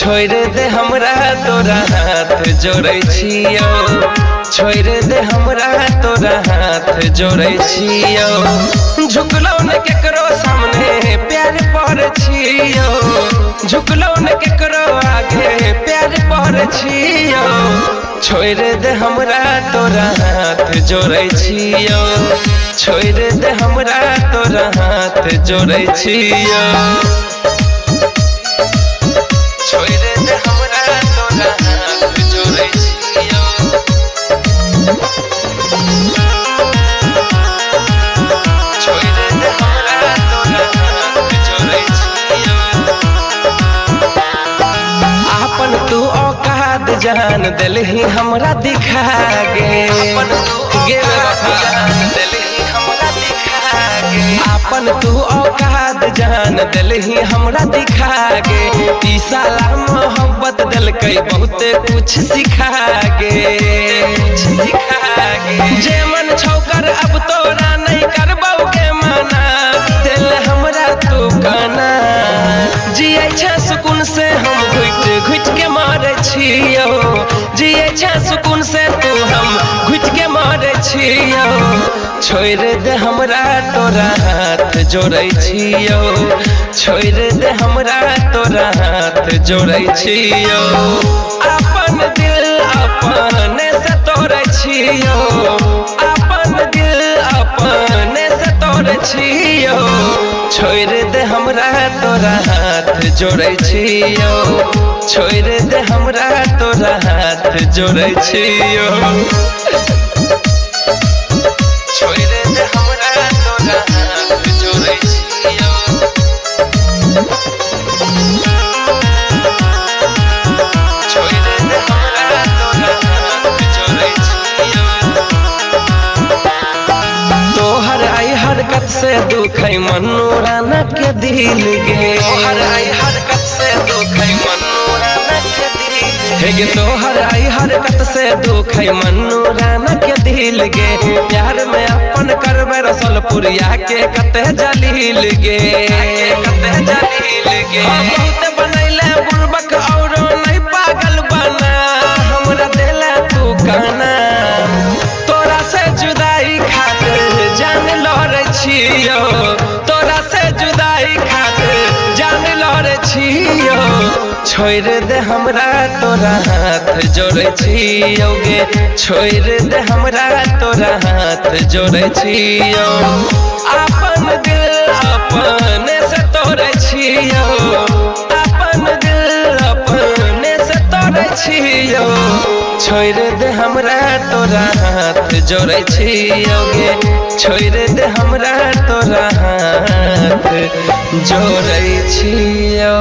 छोड़ दे हमरा तोरा हाथ जोड़ै छियो, छोड़ दे हमरा तोरा हाथ जोड़ै छियो। झुकलो न केकरो सामने प्यार पर छियो, झुकलो न केकरो आगे प्यार पर छियो। छोड़ दे हमरा तोरा हाथ जोड़ै छियो, छोड़ दे हमरा तोरा हाथ जोड़ै छियो। छोड़ दे हमरा तोरा हाथ जोड़ै छियो, छोड़ दे हमरा तोरा हाथ जोड़ै छियो। आपन तू औकात जान दिलही हमरा दिखा गे, आपन तू जान दिलही हमरा दिखा गे, आपन तू औकात जान दिलही हमरा दिखा गे। ई साला मोहब्बत दिलकै बहुत कुछ सिखा गे, सिखा गे। जे मन छौकर अब तोरा नहीं करबौ के माना, दिल हमरा तू काना। जियै छै सुकून से हम घुट घुट के मारे छियो, जियै छै सुकून से तू हम घुट के मारे छियो। छोड़ दे हमरा तोरा हाथ जोड़ै छियो, छोड़ दे हमरा तोरा हाथ जोड़ै छियो। अपन दिल अपने से तोड़ै छियो, अपन दिल अपने से तोड़ै छियो। छोड़ दे हमरा तोरा हाथ जोड़ै छियो, छोड़ दे हमरा तोरा हाथ जोड़ै छियो। छोड़ दे हमरा तोरा हाथ जोड़ै छियो, छोड़ दे हमरा तोरा हाथ जोड़ै छियो। तोहर आई हरकत से दुख है मन्नू राना के दिल गे, तोहर आई हरकत से दुख है मन्नू राना के दिल हे गे, तोहर आई हरकत से दुख है मन्नू राना के दिल गे। प्यार में अपन करबे रसलपुरिया के कते जलील गे, कते जलील गे। बहुत बनैले बुड़बक औरो नहीं पागल बना, हमरा देला तू काना। तोरा से जुदाई खातिर जान लड़ छियो, तोरा से जुदाई खातिर जान लड़ छियो। छोड़ दे हमरा तोरा हाथ जोड़ै छियो गे, छोड़ दे हमरा तोरा हाथ जोड़ै छियो। अपन दिल अपने से तोड़ै छियो, अपन दिल अपने से तोड़ै छियो। छोड़ दे हमरा तोरा हाथ जोड़ै छियो गे, छोड़ दे हमरा तोरा हाथ जोड़ै छियो।